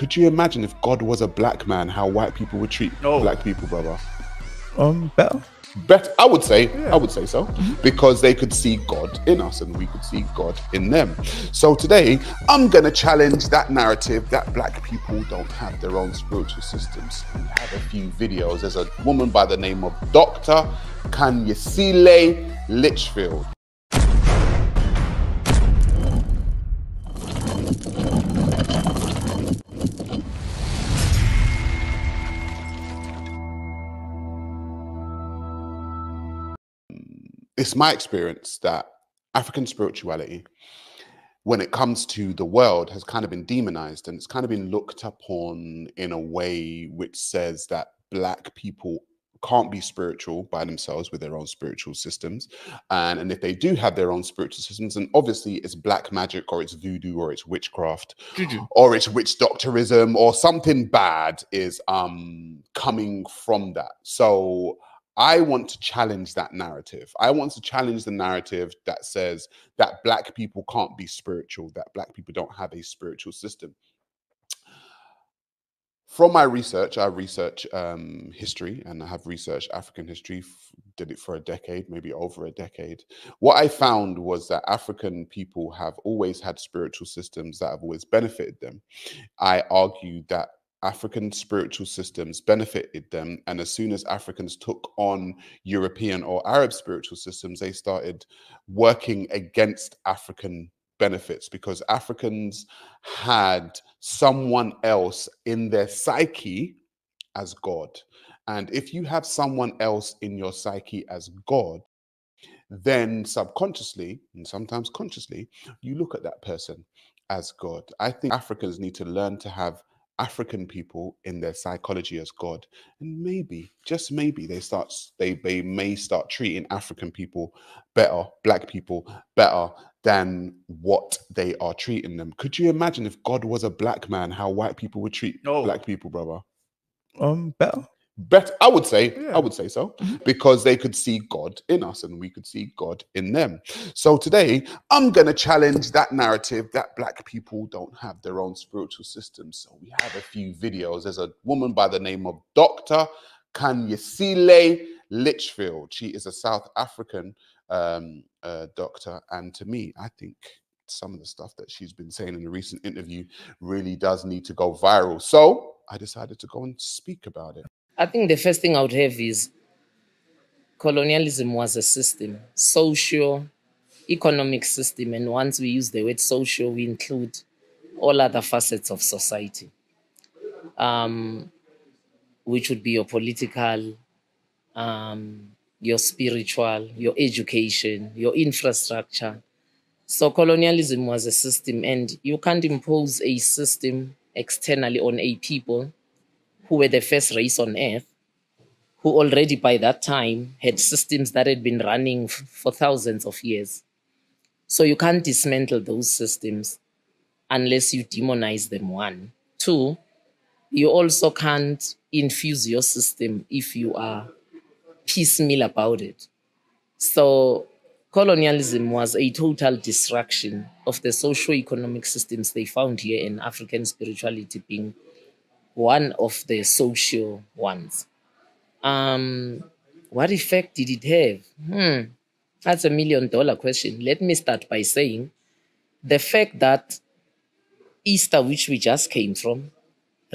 Could you imagine if God was a black man, how white people would treat black people, brother? Better. Better, I would say so, because they could see God in us and we could see God in them. So today, I'm going to challenge that narrative that black people don't have their own spiritual systems. We have a few videos. There's a woman by the name of Dr. Kanyesile Litchfield. It's my experience that African spirituality, when it comes to the world, has kind of been demonized, and it's kind of been looked upon in a way which says that black people can't be spiritual by themselves with their own spiritual systems. And if they do have their own spiritual systems, then obviously it's black magic or it's voodoo or it's witchcraft or it's witch doctorism or something bad is coming from that. So I want to challenge that narrative. I want to challenge the narrative that says that black people can't be spiritual, that black people don't have a spiritual system. From my research, I research history, and I have researched African history, did it for a decade, maybe over a decade. What I found was that African people have always had spiritual systems that have always benefited them. I argue that African spiritual systems benefited them, and as soon as Africans took on European or Arab spiritual systems, they started working against African benefits because Africans had someone else in their psyche as God. And if you have someone else in your psyche as God, then subconsciously and sometimes consciously, you look at that person as God. I think Africans need to learn to have African people in their psychology as God, and maybe, just maybe, they may start treating African people better, black people better than what they are treating them. Could you imagine if God was a black man, how white people would treat black people, brother? Better, I would say so, because they could see God in us and we could see God in them. So today, I'm going to challenge that narrative that black people don't have their own spiritual systems. So we have a few videos. There's a woman by the name of Dr. Kanyesile Litchfield. She is a South African doctor. And to me, I think some of the stuff that she's been saying in a recent interview really does need to go viral. So I decided to go and speak about it. I think the first thing I would have is colonialism was a system, socio-economic system. And once we use the word social, we include all other facets of society, which would be your political, your spiritual, your education, your infrastructure. So colonialism was a system, and you can't impose a system externally on a people who were the first race on earth, who already by that time had systems that had been running for thousands of years. So you can't dismantle those systems unless you demonize them, one. Two, you also can't infuse your system if you are piecemeal about it. So colonialism was a total destruction of the socio-economic systems they found here, in African spirituality being one of the social ones. What effect did it have? That's $1 million question. Let me start by saying the fact that Easter, which we just came from,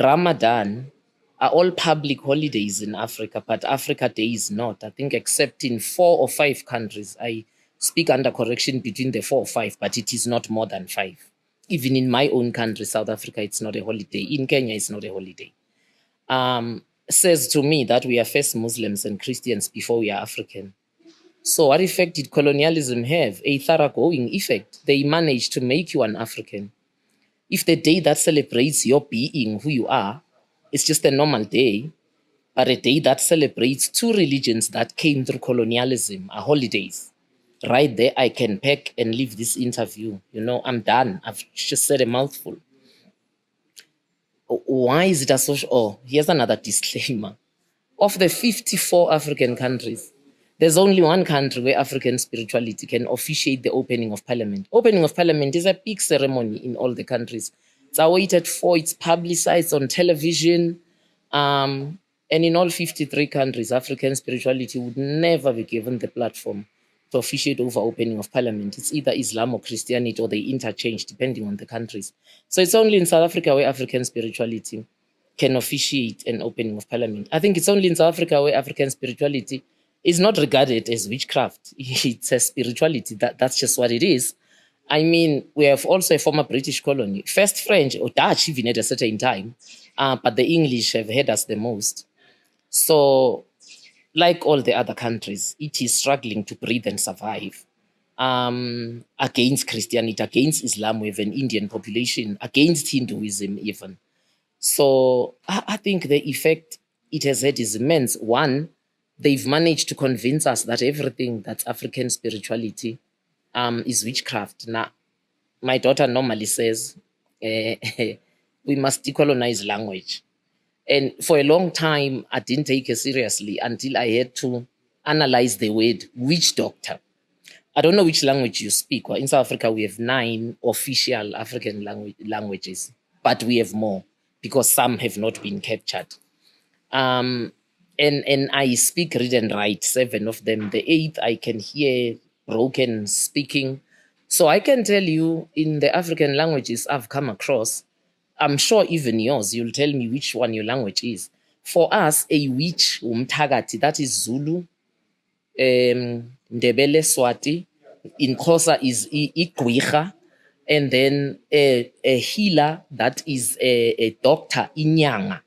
Ramadan, are all public holidays in Africa, but Africa Day is not. I think except in 4 or 5 countries. I speak under correction between the 4 or 5, but it is not more than 5. Even in my own country, South Africa, it's not a holiday. In Kenya, it's not a holiday. Says to me that we are first Muslims and Christians before we are African. So what effect did colonialism have? A thoroughgoing effect. They managed to make you an African. If the day that celebrates your being, who you are, is just a normal day, but a day that celebrates 2 religions that came through colonialism are holidays, right there, I can pack and leave this interview. You know, I'm done. I've just said a mouthful. Why is it a social? Oh, here's another disclaimer. Of the 54 African countries, there's only one country where African spirituality can officiate the opening of parliament. Opening of parliament is a big ceremony in all the countries. It's awaited for, it's publicized on television. And in all 53 countries, African spirituality would never be given the platform to officiate over opening of parliament. It's either Islam or Christianity, or they interchange depending on the countries. So it's only in South Africa where African spirituality can officiate an opening of parliament. I think it's only in South Africa where African spirituality is not regarded as witchcraft. It's a spirituality. That's just what it is. I mean, we have also a former British colony, first French or Dutch even at a certain time, but the English have had us the most. So, like all the other countries, it is struggling to breathe and survive against Christianity, against Islam. We have an Indian population, against Hinduism even. So I think the effect it has had is immense. One, they've managed to convince us that everything that's African spirituality is witchcraft. Now, my daughter normally says, we must decolonize language. And for a long time, I didn't take it seriously until I had to analyze the word witch doctor. I don't know which language you speak. Well, in South Africa, we have 9 official African languages, but we have more because some have not been captured. And I speak, read, and write 7 of them. The 8th, I can hear broken speaking. So I can tell you in the African languages I've come across, I'm sure even yours, you'll tell me which one your language is. For us, a witch, umthakathi, that is Zulu, Ndebele, Swati. In Xhosa is igqwirha, and then a healer, that is a doctor, inyanga,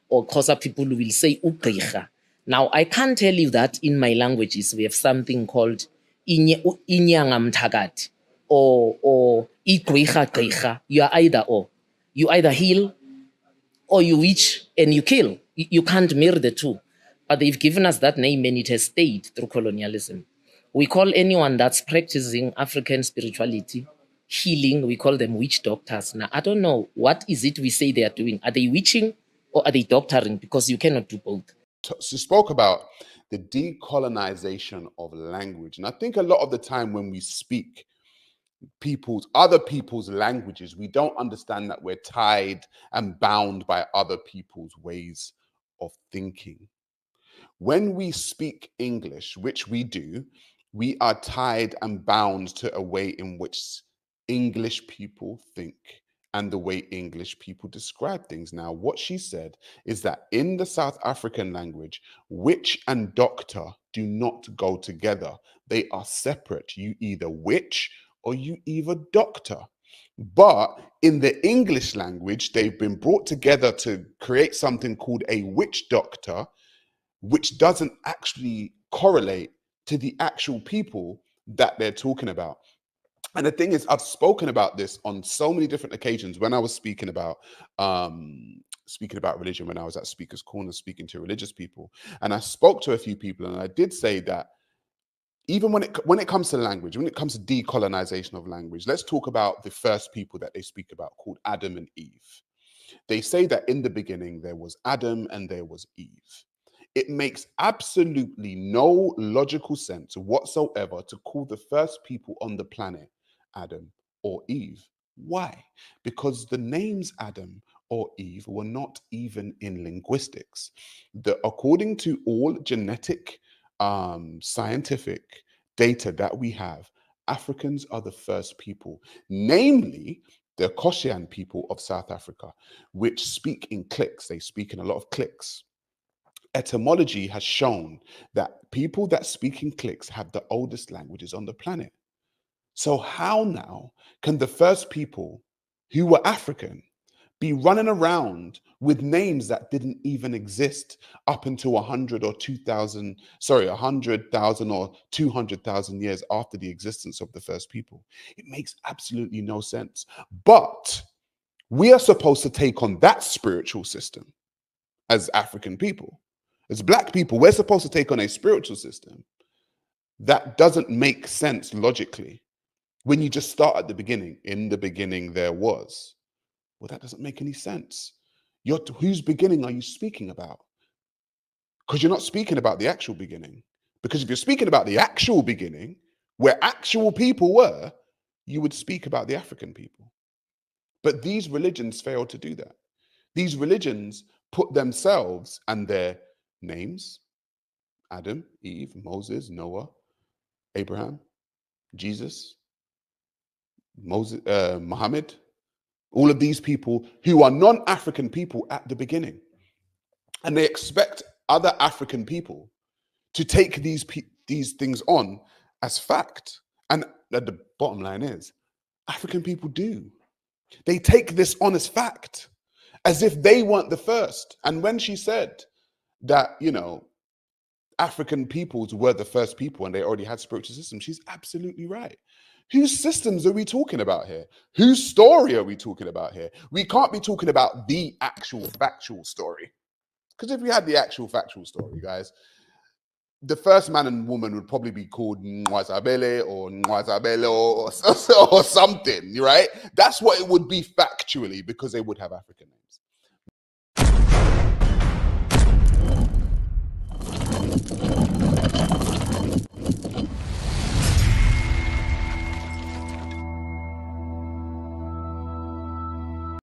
or Xhosa people will say ugqirha. Now, I can't tell you that in my languages we have something called inyanga mthakathi or igqwirha gqirha. You are either or. You either heal or you witch and you kill. You can't mirror the two. But they've given us that name and it has stayed through colonialism. We call anyone that's practicing African spirituality, healing, we call them witch doctors. Now, I don't know, what is it we say they are doing? Are they witching or are they doctoring? Because you cannot do both. So you spoke about the decolonization of language. And I think a lot of the time when we speak other people's languages, we don't understand that we're tied and bound by other people's ways of thinking. When we speak English, which we do, we are tied and bound to a way in which English people think and the way English people describe things. Now, what she said is that in the South African language, witch and doctor do not go together. They are separate. You either witch or you either doctor. But in the English language, they've been brought together to create something called a witch doctor, which doesn't actually correlate to the actual people that they're talking about. And the thing is, I've spoken about this on so many different occasions when I was speaking about religion, when I was at Speaker's Corner speaking to religious people. And I spoke to a few people and I did say that even when it comes to language, when it comes to decolonization of language, let's talk about the first people that they speak about, called Adam and Eve. They say that in the beginning there was Adam and there was Eve. It makes absolutely no logical sense whatsoever to call the first people on the planet Adam or Eve. Why? Because the names Adam or Eve were not even in linguistics. According to all genetic scientific data that we have, Africans are the first people, namely the Koshian people of South Africa, which speak in cliques. They speak in a lot of cliques. Etymology has shown that people that speak in cliques have the oldest languages on the planet. So how now can the first people who were African be running around with names that didn't even exist up until 100,000 or 200,000 years after the existence of the first people? It makes absolutely no sense. But we are supposed to take on that spiritual system as African people. As Black people, we're supposed to take on a spiritual system that doesn't make sense logically. When you just start at the beginning, in the beginning there was. Well, that doesn't make any sense. Whose beginning are you speaking about? Because you're not speaking about the actual beginning. Because if you're speaking about the actual beginning, where actual people were, you would speak about the African people. But these religions fail to do that. These religions put themselves and their names, Adam, Eve, Moses, Noah, Abraham, Jesus, Muhammad, all of these people who are non-African people at the beginning. And they expect other African people to take these things on as fact. And the bottom line is, African people do. They take this on as fact, as if they weren't the first. And when she said that, you know, African peoples were the first people and they already had spiritual systems, she's absolutely right. Whose systems are we talking about here? Whose story are we talking about here? We can't be talking about the actual factual story. Because if we had the actual factual story, guys, the first man and woman would probably be called Nwazabele or something, right? That's what it would be factually, because they would have African names.